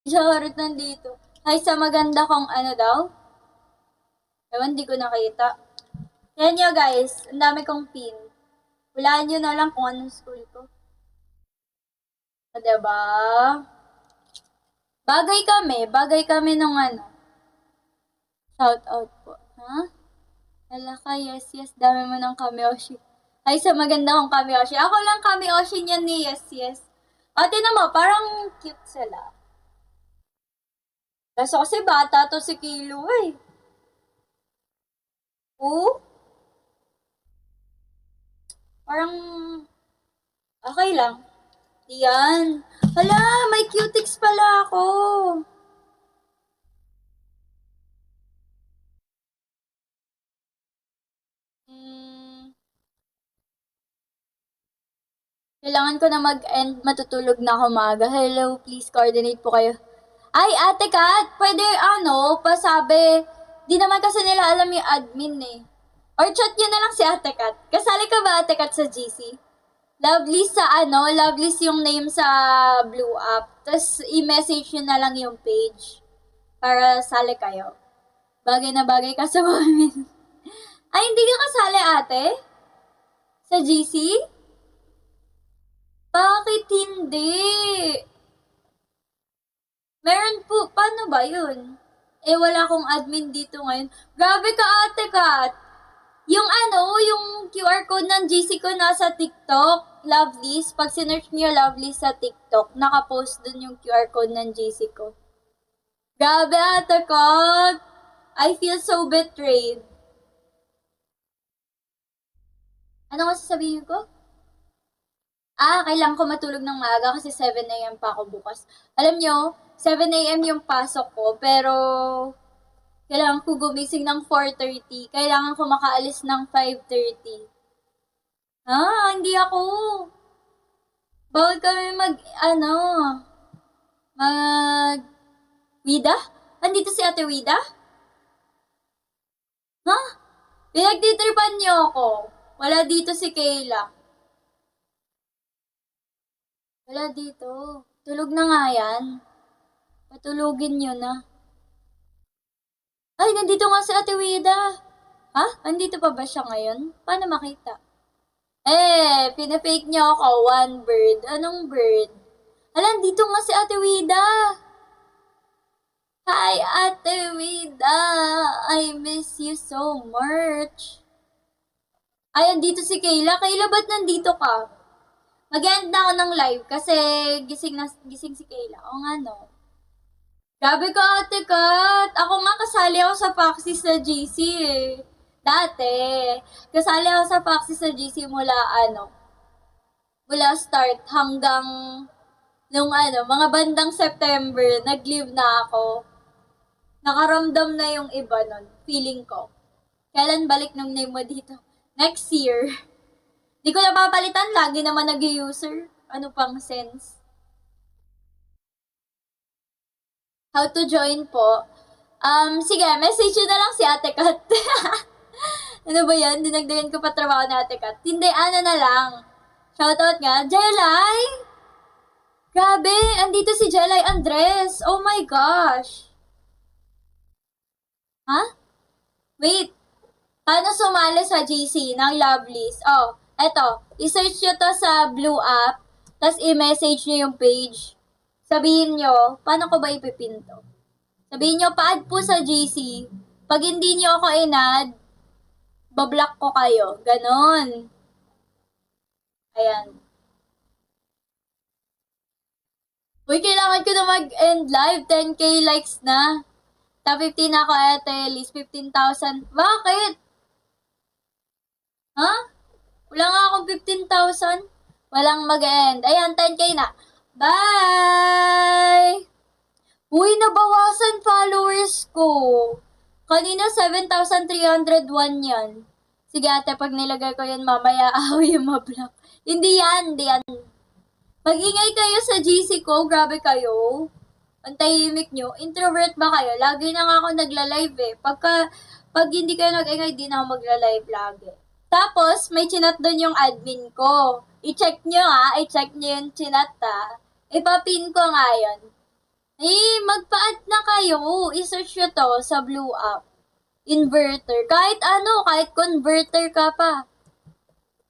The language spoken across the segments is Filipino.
Charot nandito. Hi sa maganda kong ano daw? Ewan, di ko nakita. Yan nyo guys, ang dami kong pin. Hulaan nyo na lang kung anong school ko. O, diba? Bagay kami nung ano. Shout out po. Ha? Hala ka, yes, yes. Dami mo ng Kamioshi. Ay, sa maganda kong Kamioshi. Ako lang Kamioshi niyan ni yes, yes. O, tinan mo, parang cute sila. Kaso kasi bata to si Kilo eh. Oo? Parang, okay lang. Yan. Hala, may cutics pala ako. Kailangan ko na mag-end, matutulog na ako maaga. Hello, please coordinate po kayo. Ay, Ate Kat, pwede pasabi. Di naman kasi nila alam yung admin eh. Or chat nyo na lang si Ate Kat. Kasali ka ba, Ate Kat, sa GC? Lovely sa Lovely yung name sa Blue App. Tapos i-message nyo na lang yung page para sali kayo. Bagay na bagay ka sa amin. Ay, hindi ka kasali, ate? Sa GC? Bakit hindi? Meron po, paano ba yun? Eh, wala akong admin dito ngayon. Grabe ka, Ate Kat! Yung yung QR code ng GC ko nasa TikTok, Lovely's. Pag sinerch niyo Lovely's sa TikTok, nakapost dun yung QR code ng GC ko. Grabe, Ate Kat! I feel so betrayed. Ano nga sasabihin ko? Kailangan ko matulog ng maaga kasi 7 a.m. pa ako bukas. Alam nyo, 7 a.m. yung pasok ko, pero kailangan ko gumising ng 4:30. Kailangan ko makaalis ng 5:30. Hindi ako. Bawal kami Wida? Andito si Ate Wida? Pinagtitripan niyo ako. Wala dito si Kayla. Wala dito. Tulog na nga yan. Patulugin nyo na. Ay, nandito nga si Ate Wida. Andito pa ba siya ngayon? Paano makita? Pinafake niyo ako. One bird. Anong bird? Nandito nga si Ate Wida. Hi, Ate Wida. I miss you so much. Ay, andito si Kayla. Kayla, ba't nandito ka? Mag-end na ako ng live kasi gising si Kayla. O nga no. Grabe ka, Ate Kat. Ako nga kasali ako sa Foxy sa GC eh. Dati. Kasali ako sa Foxy sa GC mula start hanggang nung mga bandang September, nag-leave na ako. Nakaramdam na yung iba nun, feeling ko. Kailan balik ng name mo dito? Next year. Di ko napapalitan, lagi naman nag-user. Ano pang sense? How to join po? Sige, message nyo na lang si Ate Kat. Ano ba yan? Dinagdagan ko pa trabaho ni Ate Kat. Hindi, na lang. Shoutout nga. Jelay! Grabe, andito si Jelay Andres. Oh my gosh. Wait. Paano sumali sa GC ng Lovely's? Eto. I-search nyo to sa Blue App. Tapos i-message nyo yung page. Sabihin nyo, paano ko ba ipipinto? Sabihin nyo, pa-add po sa GC. Pag hindi nyo ako in-add, bablock ko kayo. Ganon. Ayan. Uy, kailangan ko na mag-end live. 10k likes na. Top 15 na ako, ate. At least 15,000. Bakit? Wala nga akong 15,000. Walang mag-end. Ayan, 10k na. Bye! Uy, nabawasan followers ko. Kanina 7,301 yan. Sige ate, pag nilagay ko yan mamaya, yung mablock. Hindi yan. Mag-ingay kayo sa GC ko, grabe kayo. Ang tahimik nyo. Introvert ba kayo? Lagi na nga ako nagla-live eh. Pag hindi kayo nag-ingay, di na ako magla-live lagi. Tapos, may chinat doon yung admin ko. I-check nyo yung chinat Ipapin ko nga yun. magpa-add na kayo. I-search nyo to sa Blue App. Inverter. Kahit ano, kahit converter ka pa.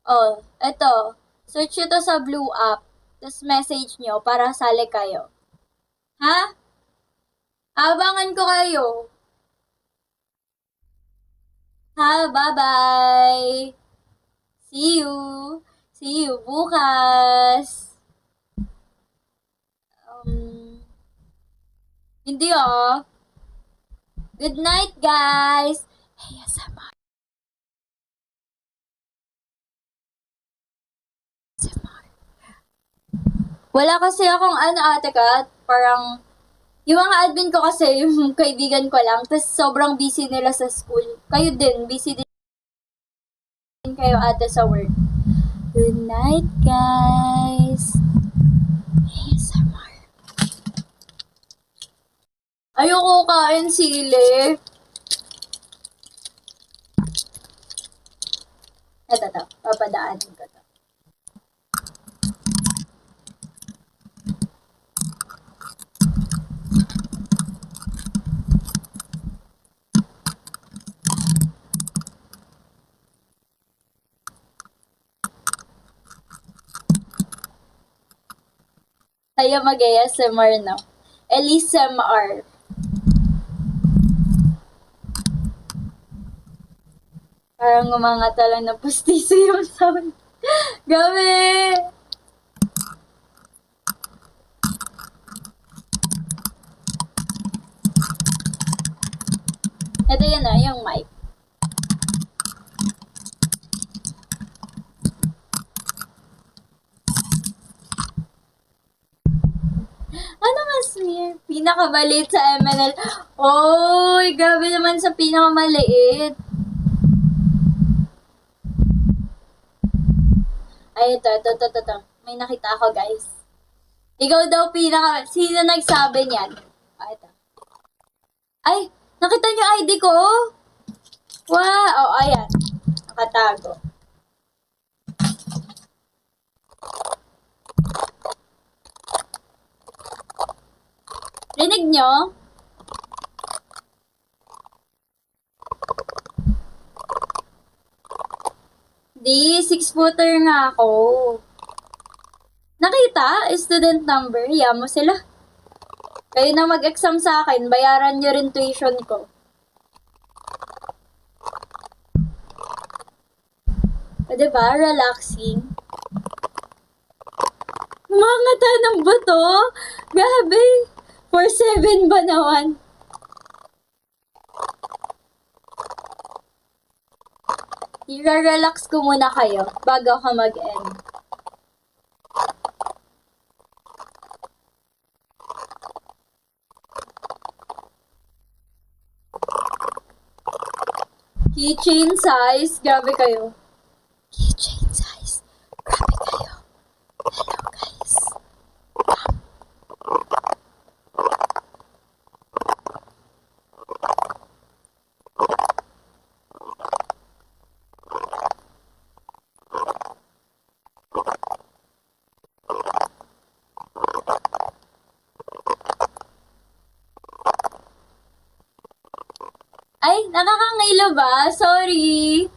Oh, eto. Search nyo to sa Blue App. Tapos message nyo para sali kayo. Ha? Abangan ko kayo. Ha, bye-bye. See you. See you bukas. Hindi ah. Good night, guys. ASMR. Wala kasi akong Ate Kat. Parang, yung mga admin ko kasi, yung kaibigan ko lang. Tapos sobrang busy nila sa school. Kayo din, busy din kayo ate sa work. Good night, guys. ASMR. Ayoko kain sili. Ito, papadaanin ko to. Tayo mag-ASMR na. ASMR. Parang umangata lang na pustiso yung sound. Gabi! Ito yun na, yung mic. Ano nga smear? Pinakamaliit sa MNL. Oy, grabe naman sa pinakamaliit. Ay, ito. May nakita ako, guys. Ikaw daw Sino nagsabi niyan? Ito. Ay, nakita niyo ID ko? Wow! Oh, ayan. Nakatago. Rinig nyo? Di, 6-footer nga ako. Nakita? Student number. Hiya mo sila. Kayo na mag-exam sa akin, bayaran nyo rin tuition ko. O diba? Relaxing. Umangata ng bato? Grabe. 4-7 ba naman? I-relax ko muna kayo bago ako mag-end. Keychain size, grabe kayo. Keychain size, grabe kayo. Hello guys. Ay, nakakangilo ba? Sorry.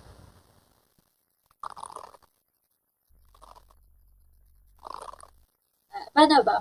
Paano ba?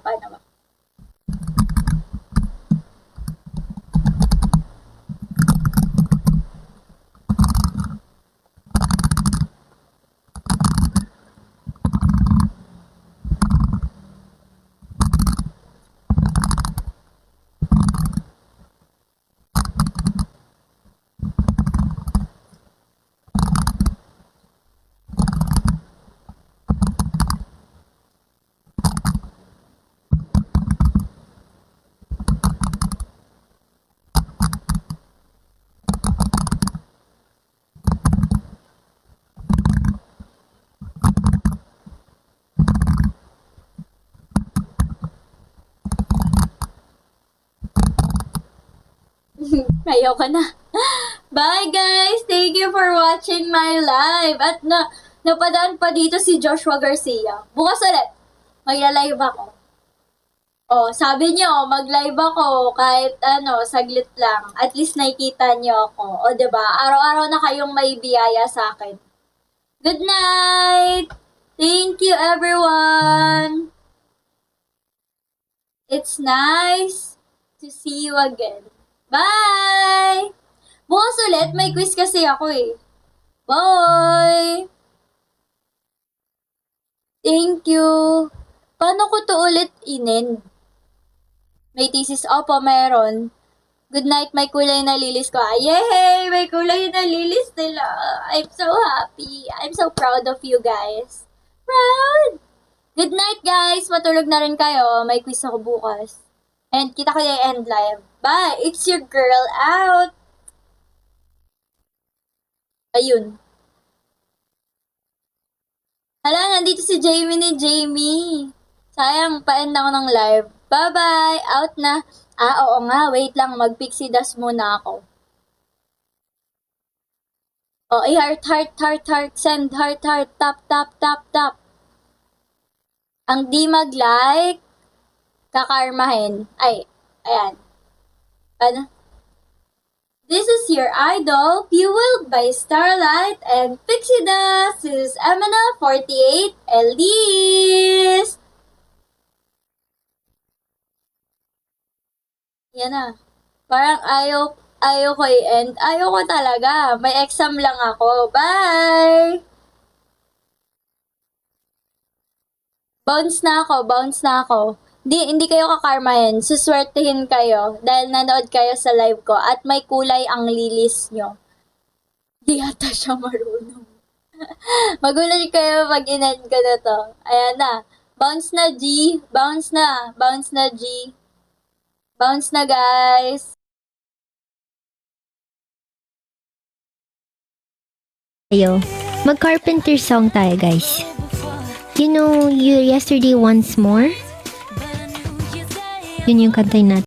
Ayoko na. Bye guys! Thank you for watching my live. At napadaan pa dito si Joshua Garcia. Bukas ulit, magla-live ako. Oh, sabi niyo, mag-live ako kahit ano, saglit lang. At least nakikita niyo ako. O, 'di ba? Araw-araw na kayong may biyaya sa akin. Good night! Thank you, everyone! It's nice to see you again. Bye! Bukas ulit, may quiz kasi ako eh. Bye! Thank you! Paano ko to ulit inin? May thesis? Opo, meron. Good night, may kulay na lilis ko. Yay! May kulay na lilis nila. I'm so happy. I'm so proud of you guys. Proud! Good night, guys! Matulog na rin kayo. May quiz ako bukas. And kita ko yung end live. Bye! It's your girl out! Ayun. Hala, nandito si Jamie ni Jamie. Sayang, pa-end ako ng live. Bye-bye! Out na. Oo nga, wait lang. Mag-pixie dust muna ako. I-heart, heart, send, heart, tap, tap, tap, tap. Ang di mag-like, kakarmahin. Ay, ayan. Ano? This is your idol, fueled by Starlight and Pixie Dust. This is Emina 48 Elise. Yan na. Parang ayaw ko i-end. Ayaw ko talaga. May exam lang ako. Bye! Bounce na ako. Hindi kayo kakarmahin. Suswertehin kayo dahil nanood kayo sa live ko at may kulay ang lilis nyo. Di ata siya marunong. Magulat kayo pag in-end ko na to. Ayan na. Bounce na, G. Bounce na. Bounce na, G. Bounce na, guys. Tayo. Mag-carpenter song tayo, guys. You know, you yesterday once more? Yun yung kantay natin.